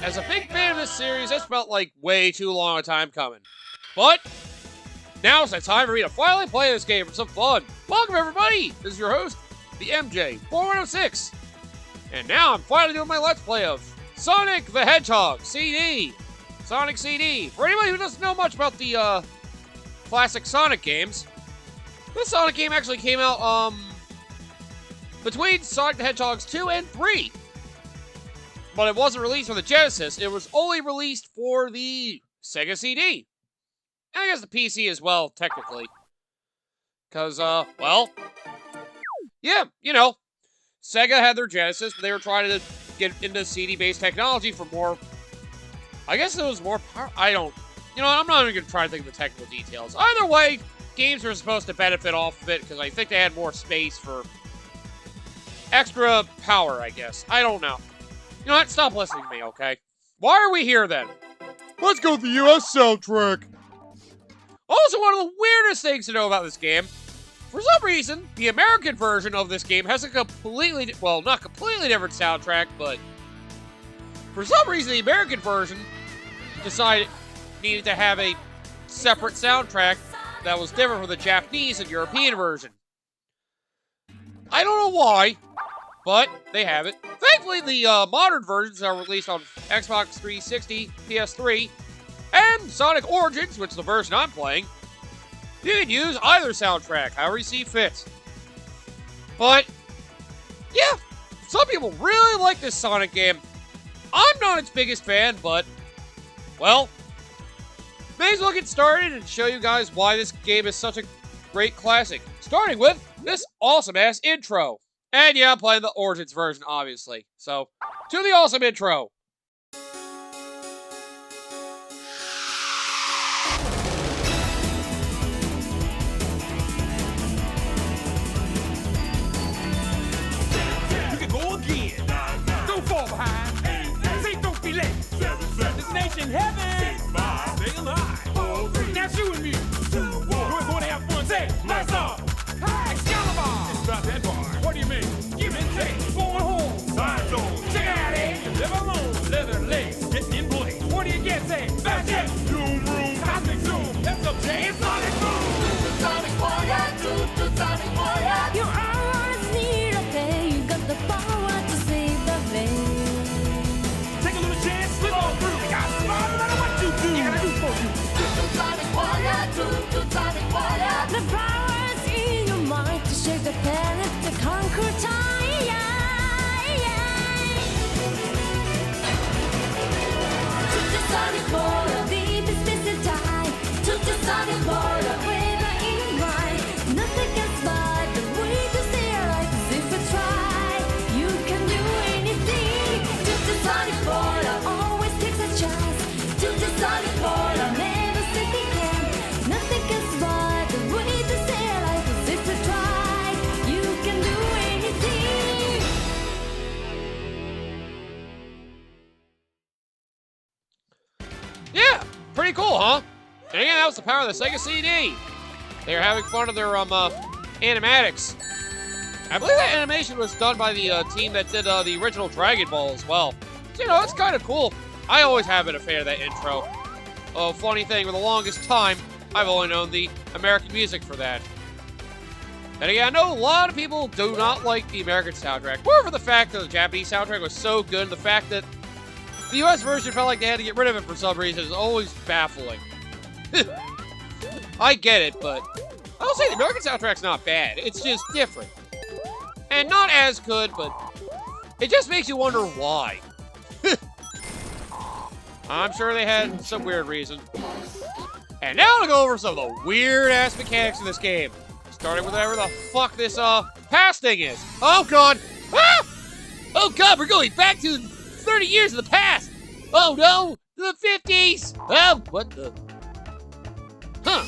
As a big fan of this series, this felt like way too long a time coming. But now it's that time for me to finally play this game for some fun. Welcome everybody! This is your host, the MJ4106. And now I'm finally doing my Let's Play of Sonic the Hedgehog CD. Sonic CD. For anybody who doesn't know much about the classic Sonic games, this Sonic game actually came out between Sonic the Hedgehogs 2 and 3. But it wasn't released for the Genesis. It was only released for the Sega CD. And I guess the PC as well, technically. Because, well, yeah, you know, Sega had their Genesis, but they were trying to get into CD-based technology for more, I guess it was more power, I'm not even going to try to think of the technical details. Either way, games were supposed to benefit off of it, because I think they had more space for extra power, I guess. I don't know. You know what? Stop listening to me, okay? Why are we here, then? Let's go with the US soundtrack. Also, one of the weirdest things to know about this game, for some reason, the American version of this game has a completely, well, not completely different soundtrack, but for some reason, the American version decided needed to have a separate soundtrack that was different from the Japanese and European version. I don't know why, but they have it. Thankfully, the modern versions are released on Xbox 360, PS3, and Sonic Origins, which is the version I'm playing. You can use either soundtrack, however you see fit. But, yeah, some people really like this Sonic game. I'm not its biggest fan, but, well, may as well get started and show you guys why this game is such a great classic. Starting with this awesome-ass intro. And yeah, I'm playing the Origins version, obviously. So, to the awesome intro. You can go again. Don't fall behind. Say don't be late. Destination heaven. Stay alive. Now shoot with me. We're going to have fun. Say, lights off. Excalibur. It's about that bar. What do you mean? Give and take. Going home. Side zone. Check it out, eh? You live alone. Leather legs. Getting in place. What do you get? Say, back jet. Zoom room. Cosmic zoom. That's up, Jay. It's Sonic Boom. Sonic Warrior. Sonic Warrior. You always need a day. You got the power to save the day. Take a little chance. Slip on through. You got to smile no matter what you do. You gotta do for you. Sonic Warrior. Sonic Warrior. The power is in your mind to shake the planet to conquer time. To the Sonic Warrior, deep in space and time. To the Sonic Warrior, whether in mind. Nothing can survive the way to stay alive. 'Cause if you try, you can do anything. To the Sonic Warrior, always takes a chance. To the Sonic Warrior, never say they can. Nothing can survive the way to stay alive. 'Cause if you try, you can do anything. Yeah, pretty cool, huh? And again, that was the power of the Sega CD. They were having fun of their animatics. I believe that animation was done by the team that did the original Dragon Ball as well. So, you know, it's kind of cool. I always have been a fan of that intro. Oh, funny thing, for the longest time, I've only known the American music for that. And again, I know a lot of people do not like the American soundtrack. More for the fact that the Japanese soundtrack was so good, and the fact that the US version felt like they had to get rid of it for some reason is always baffling. I get it, but I'll say the American soundtrack's not bad. It's just different. And not as good, but it just makes you wonder why. I'm sure they had some weird reason. And now to go over some of the weird-ass mechanics of this game. Starting with whatever the fuck this, pass thing is. Oh, God! Ah! Oh, God, we're going back to 30 years in the past! Oh, no! The 50s! Oh, what the... Huh.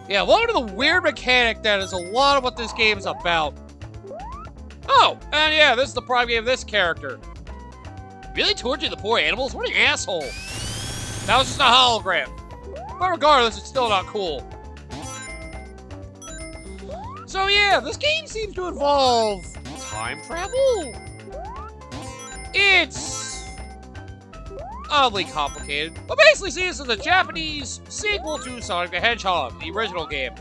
Yeah, one of the weird mechanic that is a lot of what this game is about. Oh, and yeah, this is the prime game of this character. Really tortured the poor animals? What an asshole. That was just a hologram. But regardless, it's still not cool. So yeah, this game seems to involve time travel. It's oddly complicated. But basically, see this as a Japanese sequel to Sonic the Hedgehog, the original game.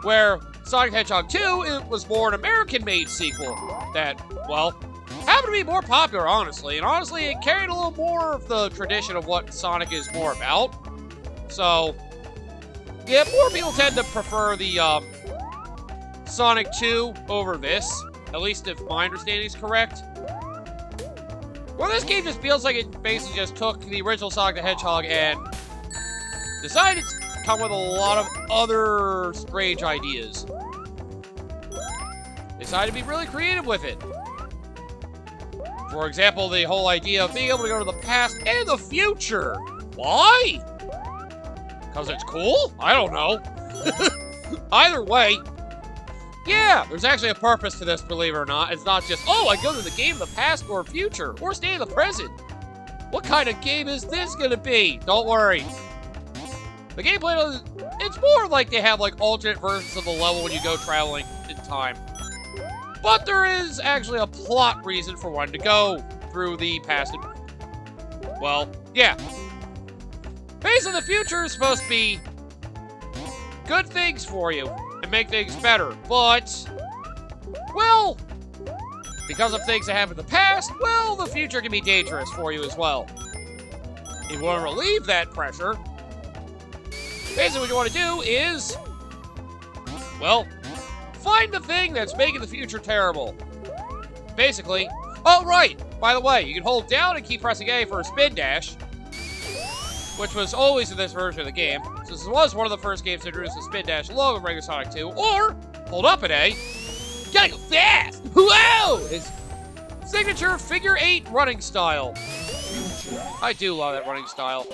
Where Sonic the Hedgehog 2, it was more an American-made sequel that, well, happened to be more popular, honestly. And honestly, it carried a little more of the tradition of what Sonic is more about. So, yeah, more people tend to prefer the Sonic 2 over this. At least if my understanding is correct. Well, this game just feels like it basically just took the original Sonic the Hedgehog and decided to come with a lot of other strange ideas. They decided to be really creative with it. For example, the whole idea of being able to go to the past and the future. Why? Because it's cool? I don't know. Either way, yeah, there's actually a purpose to this, believe it or not. It's not just, oh, I go to the game of the past or future, or stay in the present. What kind of game is this gonna be? Don't worry. The gameplay, it's more like they have like alternate versions of the level when you go traveling in time. But there is actually a plot reason for wanting to go through the past. Well, yeah. Basically, the future is supposed to be good things for you and make things better, but, well, because of things that happened in the past, well, the future can be dangerous for you as well. If you want to relieve that pressure, basically what you want to do is, well, find the thing that's making the future terrible. Basically, oh right, by the way, you can hold down and keep pressing A for a spin dash, which was always in this version of the game. So this was one of the first games to introduce the spin dash along with regular Sonic 2, or hold up at A. Gotta go fast! Whoa! His signature figure 8 running style. I do love that running style.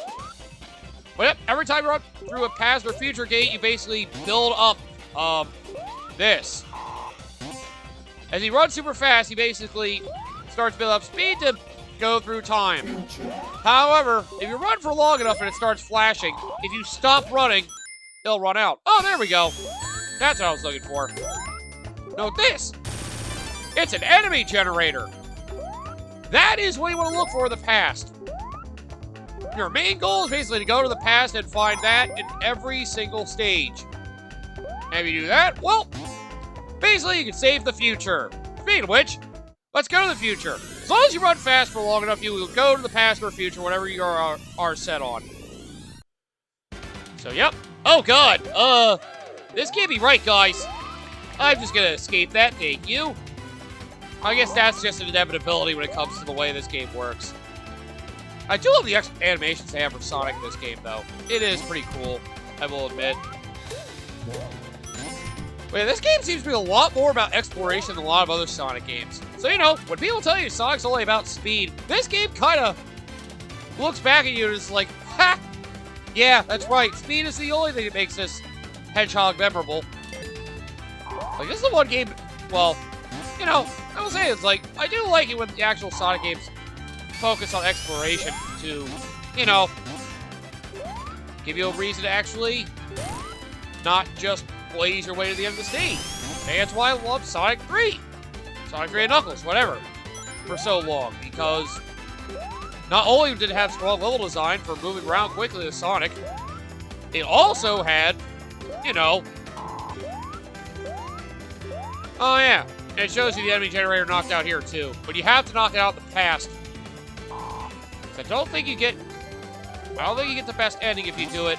But yep, every time you run through a past or future gate, you basically build up this. As he runs super fast, he basically starts building up speed to go through time. However, if you run for long enough and it starts flashing, if you stop running, it'll run out. Oh, there we go. That's what I was looking for. Note this. It's an enemy generator. That is what you want to look for in the past. Your main goal is basically to go to the past and find that in every single stage. And if you do that, well, basically you can save the future. Speaking of which, let's go to the future. As long as you run fast for long enough, you will go to the past or future, whatever you are set on. So, yep. Oh, God. This can't be right, guys. I'm just gonna escape that, thank you. I guess that's just an inevitability when it comes to the way this game works. I do love the animations they have for Sonic in this game, though. It is pretty cool, I will admit. Wait, this game seems to be a lot more about exploration than a lot of other Sonic games. So, you know, when people tell you Sonic's only about speed, this game kind of looks back at you and is like, ha! Yeah, that's right. Speed is the only thing that makes this Hedgehog memorable. Like, this is the one game, well, you know, I will say it's like, I do like it when the actual Sonic games focus on exploration to, you know, give you a reason to actually not just blaze your way to the end of the stage. And that's why I love Sonic 3. Sonic 3 and Knuckles, whatever, for so long. Because not only did it have strong level design for moving around quickly with Sonic, it also had, you know, oh yeah, and it shows you the enemy generator knocked out here too. But you have to knock it out in the past. So I don't think you get the best ending if you do it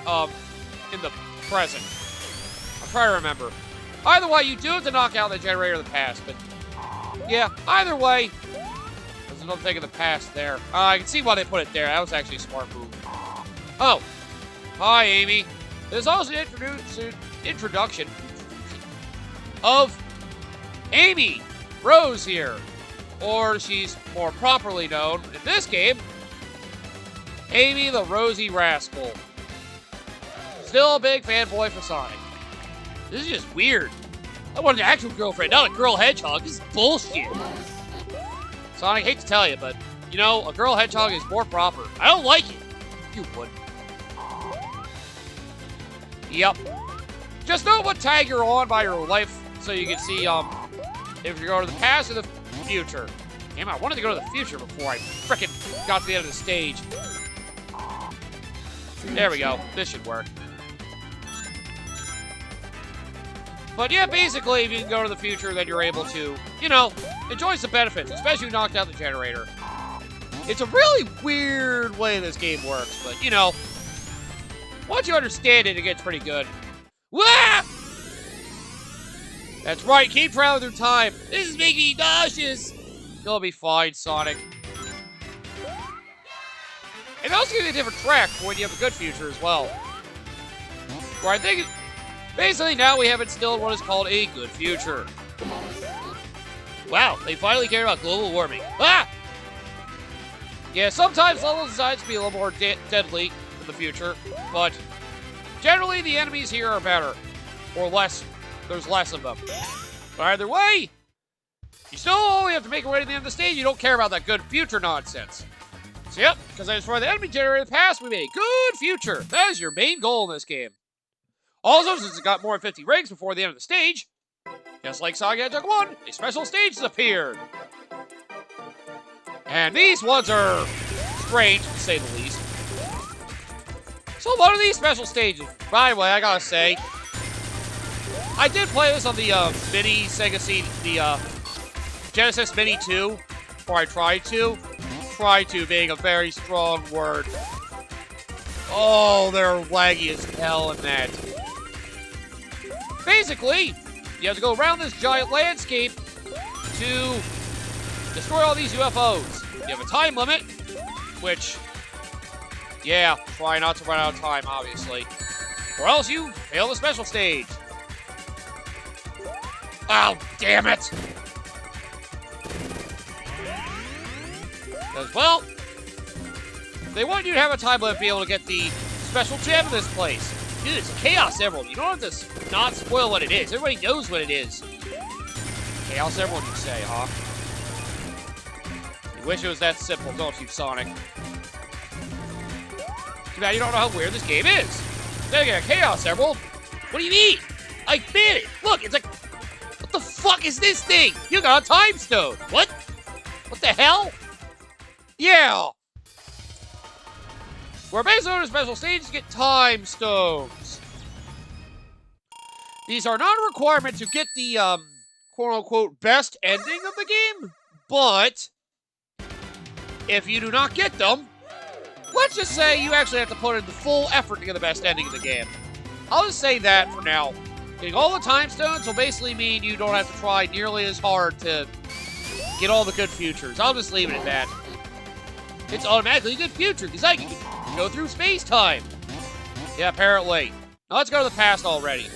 in the present. I'm trying to remember. Either way, you do have to knock out the generator in the past, but yeah, either way, there's another thing in the past there. I can see why they put it there. That was actually a smart move. Oh, hi Amy. There's also an introduction of Amy Rose here, or she's more properly known in this game, Amy the Rosy Rascal. Still a big fanboy for Sonic. This is just weird. I want an actual girlfriend, not a girl hedgehog. This is bullshit. Sonic, I hate to tell you, but, you know, a girl hedgehog is more proper. I don't like it. You would. Yep. Just know what tag you're on by your life so you can see, if you're going to the past or the future. Damn, I wanted to go to the future before I frickin' got to the end of the stage. There we go. This should work. But yeah, basically, if you can go to the future, then you're able to, you know, enjoy some benefits, especially if you knocked out the generator. It's a really weird way this game works, but, you know, once you understand it, it gets pretty good. Wah! That's right, keep traveling through time. This is making me nauseous. You'll be fine, Sonic. And also give you a different track for when you have a good future as well. Where I think, basically now we have instilled what is called a good future. Wow, they finally care about global warming. Ah! Yeah, sometimes levels decide to be a little more deadly in the future, but generally the enemies here are better. Or less. There's less of them. But either way, you still only have to make your way to the end of the stage. You don't care about that good future nonsense. So yep, because I destroyed the enemy generator in the past, we made a good future. That is your main goal in this game. Also, since it got more than 50 rings before the end of the stage, just like Sonic Hedgehog 1, a special stage has appeared. And these ones are strange, to say the least. So what are these special stages? By the way, I gotta say, I did play this on the mini Sega CD, the Genesis Mini 2, or I tried to. Try to being a very strong word. Oh, they're laggy as hell in that. Basically, you have to go around this giant landscape to destroy all these UFOs. You have a time limit, which, yeah, try not to run out of time, obviously. Or else you fail the special stage. Oh, damn it! As well, they want you to have a time limit to be able to get the special gem in this place. Dude, it's a Chaos Emerald. You don't have to not spoil what it is. Everybody knows what it is. Chaos Emerald, you say, huh? You wish it was that simple, don't you, Sonic? Too bad you don't know how weird this game is. Then you get a Chaos Emerald. What do you mean? I did it. Look, it's like, what the fuck is this thing? You got a time stone. What? What the hell? Yeah! Where based on a special stages get time stones. These are not a requirement to get the, quote-unquote, best ending of the game, but if you do not get them, let's just say you actually have to put in the full effort to get the best ending of the game. I'll just say that for now. Getting all the time stones will basically mean you don't have to try nearly as hard to get all the good futures. I'll just leave it at that. It's automatically a good future, because I can go through space-time. Yeah, apparently. Now let's go to the past already.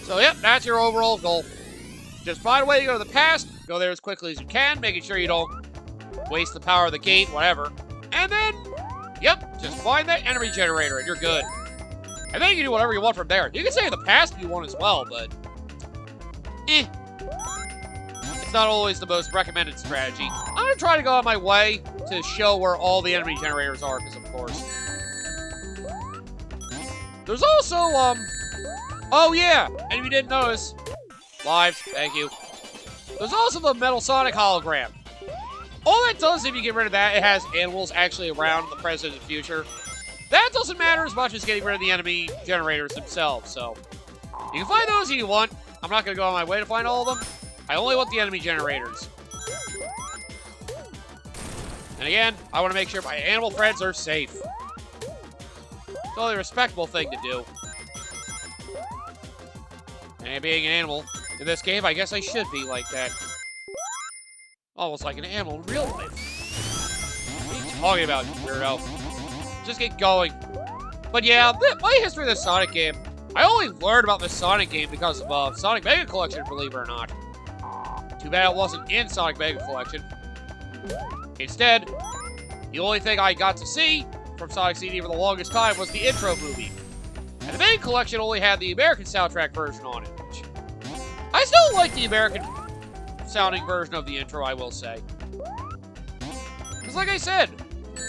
So, yep, that's your overall goal. Just find a way to go to the past, go there as quickly as you can, making sure you don't waste the power of the gate, whatever. And then, yep, just find that enemy generator, and you're good. And then you can do whatever you want from there. You can stay in the past if you want as well, but it's not always the most recommended strategy. I'm going to try to go on my way to show where all the enemy generators are, because of course. There's also, oh yeah, and if you didn't notice, live, thank you. There's also the Metal Sonic hologram. All that does, if you get rid of that, it has animals actually around in the present and future. That doesn't matter as much as getting rid of the enemy generators themselves, so you can find those if you want. I'm not going to go on my way to find all of them. I only want the enemy generators. And again, I want to make sure my animal friends are safe. It's only a respectable thing to do. And being an animal in this game, I guess I should be like that. Almost like an animal in real life. What are you talking about, you weirdo? Just get going. But yeah, my history of this Sonic game, I only learned about this Sonic game because of Sonic Mega Collection, believe it or not. Too bad it wasn't in Sonic Mega Collection. Instead, the only thing I got to see from Sonic CD for the longest time was the intro movie. And the Mega Collection only had the American soundtrack version on it, which I still like the American sounding version of the intro, I will say. Because like I said,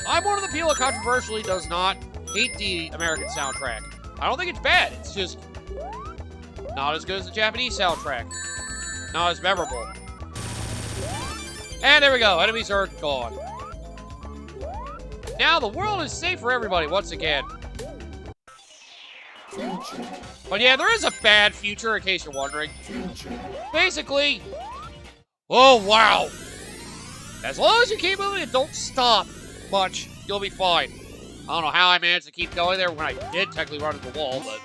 I'm one of the people that controversially does not hate the American soundtrack. I don't think it's bad, it's just not as good as the Japanese soundtrack. Not as memorable. And there we go. Enemies are gone. Now the world is safe for everybody once again. But yeah, there is a bad future, in case you're wondering. Basically, oh wow. As long as you keep moving and don't stop much, you'll be fine. I don't know how I managed to keep going there when I did technically run into the wall, but...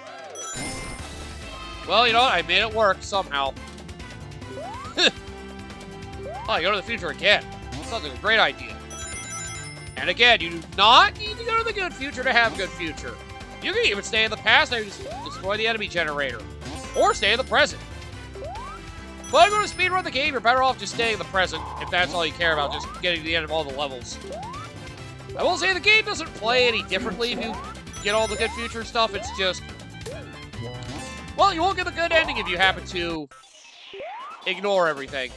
Well, you know what? I made it work somehow. Oh, you go to the future again. Sounds like a great idea. And again, you do not need to go to the good future to have a good future. You can even stay in the past and just destroy the enemy generator. Or stay in the present. But if you want to speedrun the game, you're better off just staying in the present if that's all you care about, just getting to the end of all the levels. I will say the game doesn't play any differently if you get all the good future stuff. It's just... Well, you won't get the good ending if you happen to ignore everything.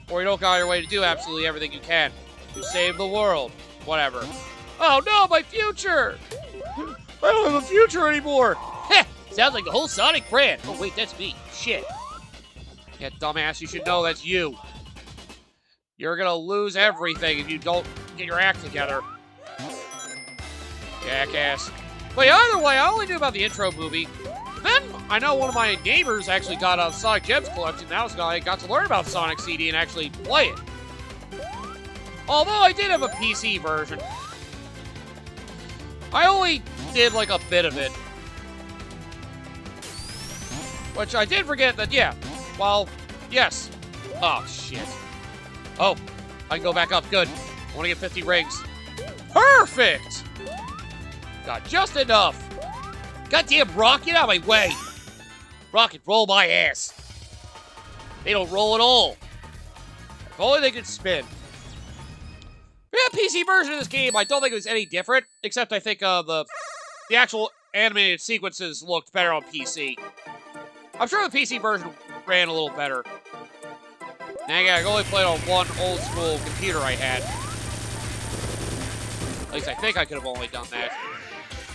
Or you don't go out your way to do absolutely everything you can to save the world. Whatever. Oh no, my future! I don't have a future anymore! Heh! Sounds like the whole Sonic brand. Oh wait, that's me. Shit. Yeah, dumbass, you should know that's you. You're gonna lose everything if you don't get your act together. Jackass. But yeah, either way, I only knew about the intro movie. Then, I know one of my neighbors actually got a Sonic Gems collection. That was how I got to learn about Sonic CD and actually play it. Although I did have a PC version. I only did like a bit of it. Which I did forget that, yeah. Well, yes. Oh, shit. Oh, I can go back up. Good. I want to get 50 rings. Perfect! Got just enough. Goddamn Rock, get out of my way. Rocket, roll my ass. They don't roll at all. If only they could spin. The PC version of this game, I don't think it was any different, except I think the actual animated sequences looked better on PC. I'm sure the PC version ran a little better. Now, yeah, I only played on one old school computer I had. At least I think I could have only done that.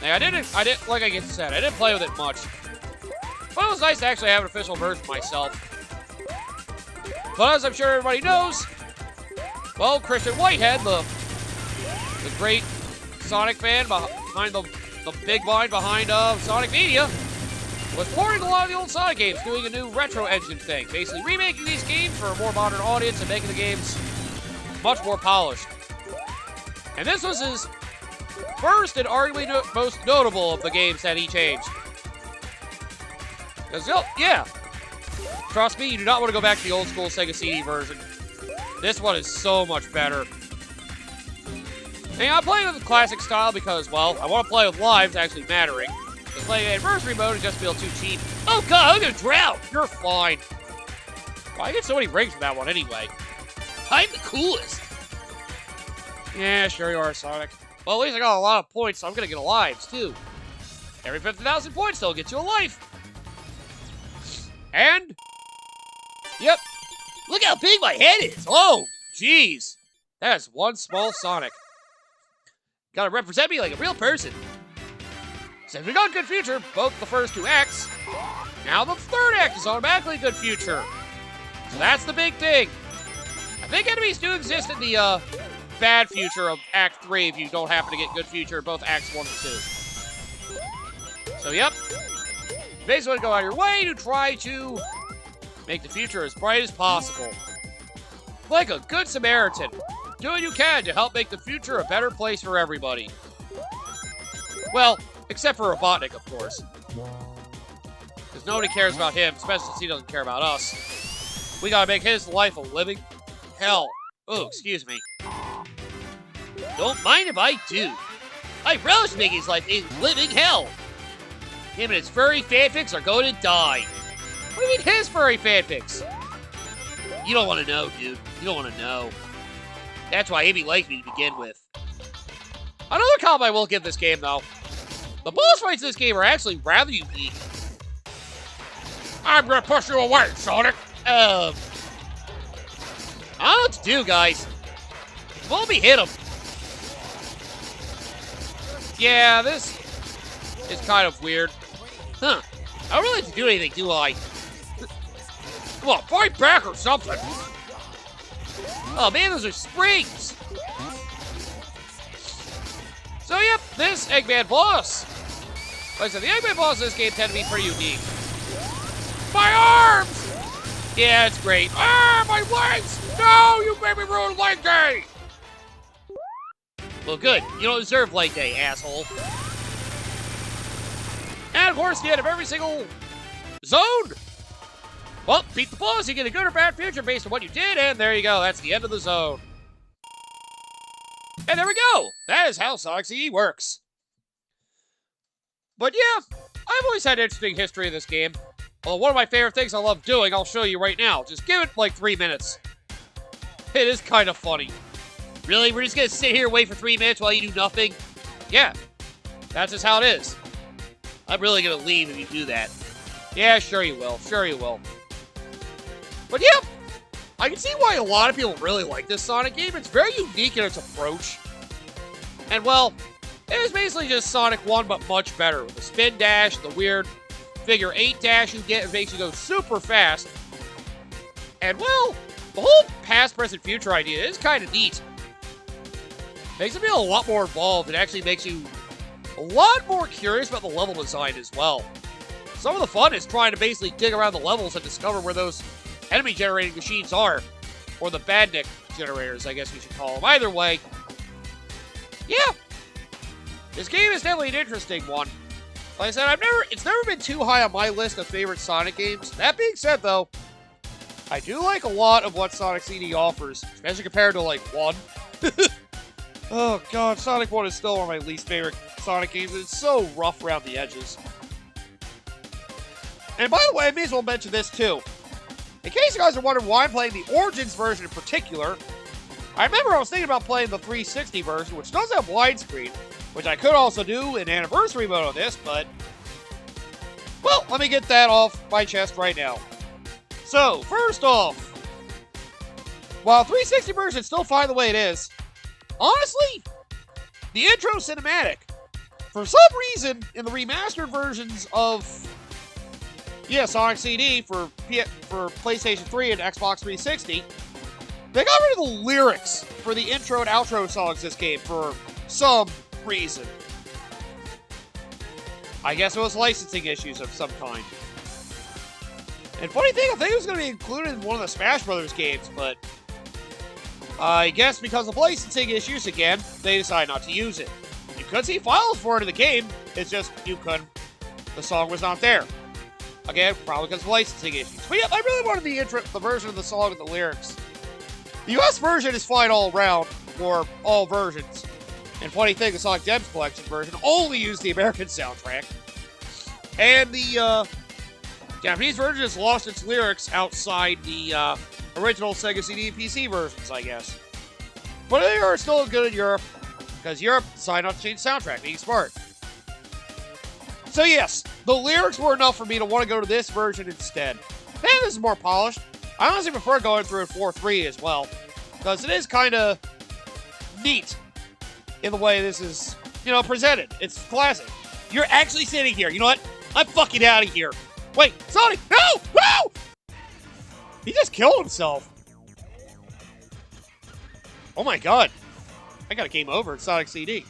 Now, I didn't, like I said, I didn't play with it much. But it was nice to actually have an official version myself. But as I'm sure everybody knows, well, Christian Whitehead, the great Sonic fan behind the big mind behind Sonic Media, was porting a lot of the old Sonic games, doing a new retro engine thing, basically remaking these games for a more modern audience and making the games much more polished. And this was his first and arguably most notable of the games that he changed. Because, yeah, trust me, you do not want to go back to the old school Sega CD version. This one is so much better. And I'm playing with the classic style because, well, I want to play with lives actually mattering. Because playing anniversary mode would just feel too cheap. Oh god, I'm gonna drown! You're fine. Well, I get so many rings for that one anyway. I'm the coolest. Yeah, sure you are, Sonic. Well, at least I got a lot of points, so I'm gonna get a lives, too. Every 50,000 points, they'll get you a life. And... Yep. Look how big my head is! Oh, jeez. That is one small Sonic. Gotta represent me like a real person. Since we got good future, both the first two acts, now the third act is automatically good future. So that's the big thing. I think enemies do exist in the bad future of Act 3 if you don't happen to get good future in both Acts 1 and 2. So yep, basically go out of your way to try to make the future as bright as possible. Like a good Samaritan, do what you can to help make the future a better place for everybody. Well, except for Robotnik, of course. Because nobody cares about him, especially since he doesn't care about us. We gotta make his life a living hell. Oh, excuse me. Don't mind if I do. I relish making his life a living hell. Him and his furry fanfics are going to die. What do you mean his furry fanfics? You don't want to know, dude. You don't want to know. That's why Amy likes me to begin with. Another comment I will give this game, though. The boss fights in this game are actually rather unique. I'm gonna push you away, Sonic! I don't know what to do, guys. Let me hit him. Yeah, this is kind of weird. Huh. I don't really have to do anything, do I? Come on, fight back or something. Oh man, those are springs! So yep, this Eggman boss. Like I said, the Eggman boss in this game tend to be pretty unique. My arms! Yeah, it's great. Ah, my legs! No, you made me ruin leg day! Well, good. You don't deserve leg day, asshole. And of course, the end of every single zone. Well, beat the boss, you get a good or bad future based on what you did, and there you go. That's the end of the zone. And there we go. That is how Sonic CD works. But yeah, I've always had an interesting history of this game. Well, one of my favorite things I love doing, I'll show you right now. Just give it like 3 minutes. It is kind of funny. Really? We're just going to sit here and wait for 3 minutes while you do nothing? Yeah, that's just how it is. I'm really going to leave if you do that. Yeah, sure you will. Sure you will. But yeah, I can see why a lot of people really like this Sonic game. It's very unique in its approach. And well, it is basically just Sonic 1, but much better. With the spin dash, the weird figure 8 dash you get, it makes you go super fast. And well, the whole past, present, future idea is kind of neat. Makes it feel a lot more involved. It actually makes you a lot more curious about the level design as well. Some of the fun is trying to basically dig around the levels and discover where those enemy-generating machines are. Or the badnik generators, I guess we should call them. Either way, yeah. This game is definitely an interesting one. Like I said, it's never been too high on my list of favorite Sonic games. That being said, though, I do like a lot of what Sonic CD offers, especially compared to, like, 1. Oh, God, Sonic 1 is still one of my least favorite Sonic games. It's so rough around the edges. And by the way, I may as well mention this, too. In case you guys are wondering why I'm playing the Origins version in particular, I remember I was thinking about playing the 360 version, which does have widescreen, which I could also do in anniversary mode on this, but well, let me get that off my chest right now. So, first off, while 360 version is still fine the way it is, honestly, the intro cinematic, for some reason, in the remastered versions of Sonic CD for PlayStation 3 and Xbox 360, they got rid of the lyrics for the intro and outro songs this game for some reason. I guess it was licensing issues of some kind. And funny thing, I think it was going to be included in one of the Smash Brothers games, but I guess because of licensing issues again, they decided not to use it. You could see files for it in the game, it's just you couldn't. The song was not there. Again, probably because of licensing issues. But yeah, I really wanted the version of the song with the lyrics. The US version is fine all around, for all versions. And funny thing, the Sonic Gems Collection version only used the American soundtrack. And the Japanese version has lost its lyrics outside the original Sega CD and PC versions, I guess. But they are still good in Europe, because Europe decided not to change the soundtrack, being smart. So yes, the lyrics were enough for me to want to go to this version instead. And this is more polished. I honestly prefer going through it 4.3 as well, because it is kind of neat in the way this is, presented. It's classic. You're actually sitting here. You know what? I'm fucking out of here. Wait, Sonic, no! No! He just killed himself. Oh my god. I got a game over in Sonic CD.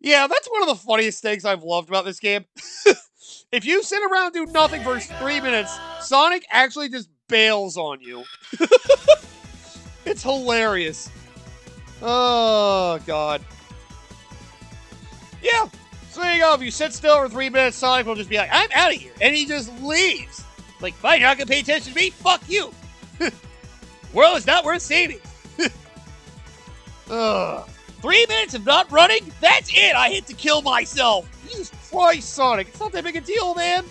Yeah, that's one of the funniest things I've loved about this game. If you sit around and do nothing for 3 minutes, Sonic actually just bails on you. It's hilarious. Oh, God. Yeah, so there you go. If you sit still for 3 minutes, Sonic will just be like, I'm out of here. And he just leaves. Like, fine, you're not going to pay attention to me? Fuck you. World is not worth saving. Ugh. 3 minutes of not running? That's it! I hit to kill myself! Jesus Christ, Sonic. It's not that big a deal, man.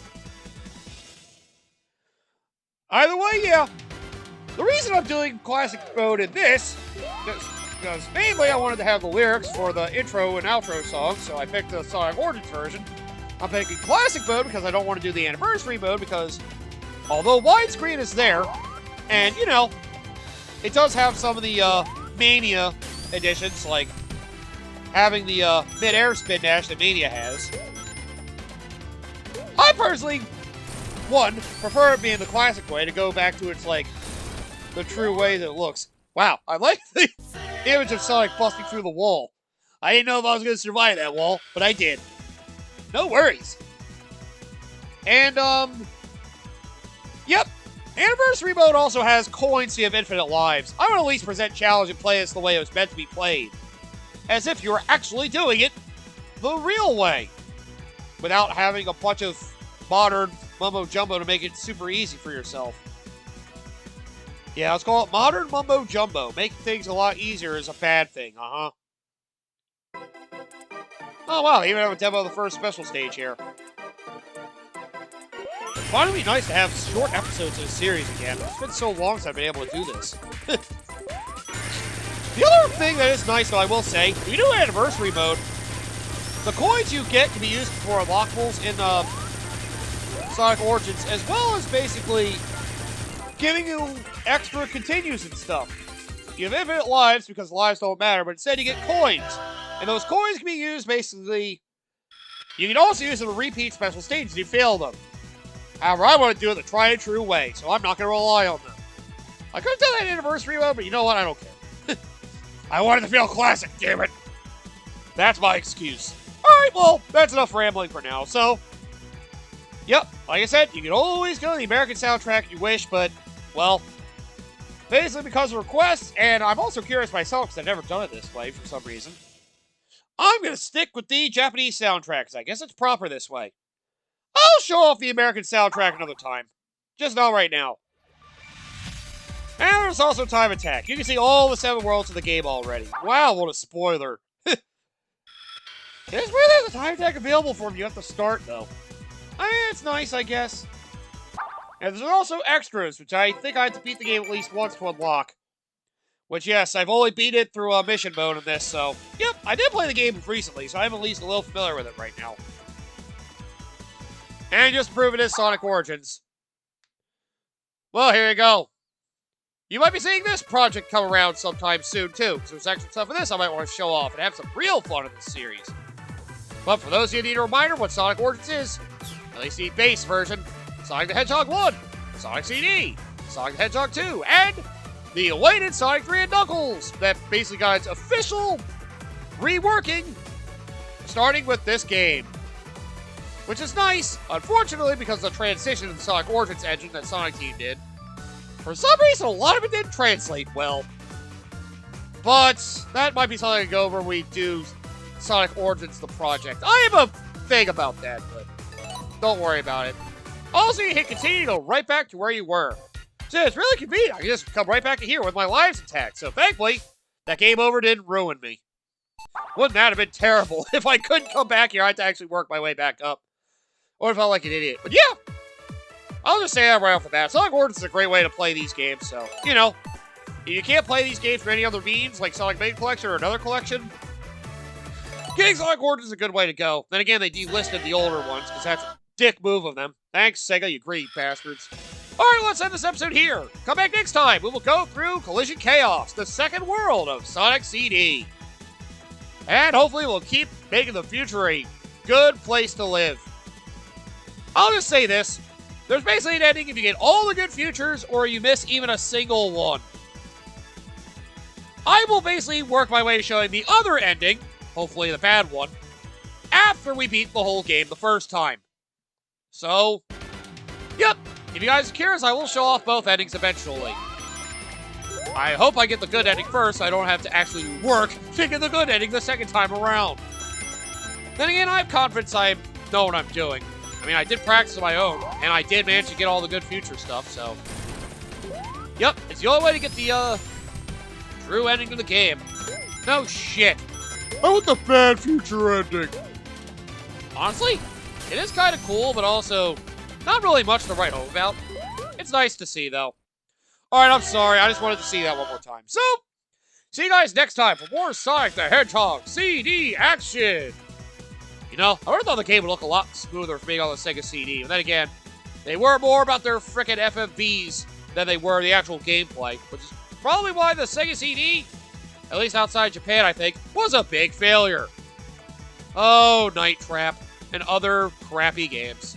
Either way, yeah. The reason I'm doing classic mode in this, because mainly I wanted to have the lyrics for the intro and outro songs, so I picked the Sonic Origins version. I'm picking classic mode because I don't want to do the anniversary mode, because although widescreen is there, and, it does have some of the Mania editions, like having the mid-air spin dash that Mania has. I personally, prefer it being the classic way to go back to its, the true way that it looks. Wow, I like the image of Sonic busting through the wall. I didn't know if I was going to survive that wall, but I did. No worries. And, yep. Anniversary Mode also has coins so you have infinite lives. I would at least present challenge and play this the way it was meant to be played. As if you were actually doing it the real way. Without having a bunch of modern mumbo-jumbo to make it super easy for yourself. Yeah, let's call it modern mumbo-jumbo. Making things a lot easier is a bad thing, Oh wow, they even have a demo of the first special stage here. It'd finally be nice to have short episodes of the series again. It's been so long since I've been able to do this. The other thing that is nice, though, I will say, if you do Anniversary Mode, the coins you get can be used for unlockables in Sonic Origins, as well as basically giving you extra continues and stuff. You have infinite lives because lives don't matter, but instead you get coins. And those coins can be used basically... You can also use them to repeat special stages if you fail them. However, I want to do it the tried and true way, so I'm not going to rely on them. I could have done that Anniversary Mode, but you know what? I don't care. I wanted to feel classic, damn it. That's my excuse. Alright, well, that's enough rambling for now. So, yep, like I said, you can always go to the American soundtrack if you wish, but, well, basically because of requests, and I'm also curious myself because I've never done it this way for some reason, I'm going to stick with the Japanese soundtrack because I guess it's proper this way. I'll show off the American soundtrack another time. Just not right now. And there's also Time Attack. You can see all the 7 worlds of the game already. Wow, what a spoiler. There's really a Time Attack available for them. You have to start, though. I mean, it's nice, I guess. And there's also extras, which I think I have to beat the game at least once to unlock. Which, yes, I've only beat it through a mission mode in this, so... Yep, I did play the game recently, so I'm at least a little familiar with it right now. And just to prove it is Sonic Origins. Well, here you go. You might be seeing this project come around sometime soon, too. Because there's extra stuff in this I might want to show off and have some real fun in this series. But for those of you who need a reminder what Sonic Origins is, at least the base version, Sonic the Hedgehog 1, Sonic CD, Sonic the Hedgehog 2, and the awaited Sonic 3 and Knuckles that basically got its official reworking starting with this game. Which is nice, unfortunately, because of the transition in the Sonic Origins engine that Sonic Team did. For some reason, a lot of it didn't translate well. But that might be something to go over when we do Sonic Origins the project. I have a thing about that, but don't worry about it. Also, you hit continue to go right back to where you were. So it's really convenient. I can just come right back to here with my lives intact. So thankfully, that game over didn't ruin me. Wouldn't that have been terrible if I couldn't come back here? I had to actually work my way back up. Or I felt like an idiot. But yeah, I'll just say that right off the bat. Sonic Origins is a great way to play these games, so, you know, if you can't play these games for any other means, like Sonic Main Collection or another collection, getting Sonic Origins is a good way to go. Then again, they delisted the older ones, because that's a dick move of them. Thanks, Sega, you greedy bastards. Alright, let's end this episode here. Come back next time. We will go through Collision Chaos, the second world of Sonic CD. And hopefully we'll keep making the future a good place to live. I'll just say this. There's basically an ending if you get all the good futures or you miss even a single one. I will basically work my way to showing the other ending, hopefully the bad one, after we beat the whole game the first time. So, yep, if you guys are curious, I will show off both endings eventually. I hope I get the good ending first so I don't have to actually work to get the good ending the second time around. Then again, I have confidence I know what I'm doing. I mean, I did practice on my own, and I did manage to get all the good future stuff, so... Yep, it's the only way to get the, true ending to the game. No shit. I want the bad future ending. Honestly, it is kind of cool, but also not really much to write home about. It's nice to see, though. Alright, I'm sorry, I just wanted to see that one more time. So, see you guys next time for more Sonic the Hedgehog CD action! You know, I would have thought the game would look a lot smoother for being on the Sega CD. But then again, they were more about their frickin' FMVs than they were the actual gameplay. Which is probably why the Sega CD, at least outside Japan, I think, was a big failure. Oh, Night Trap and other crappy games.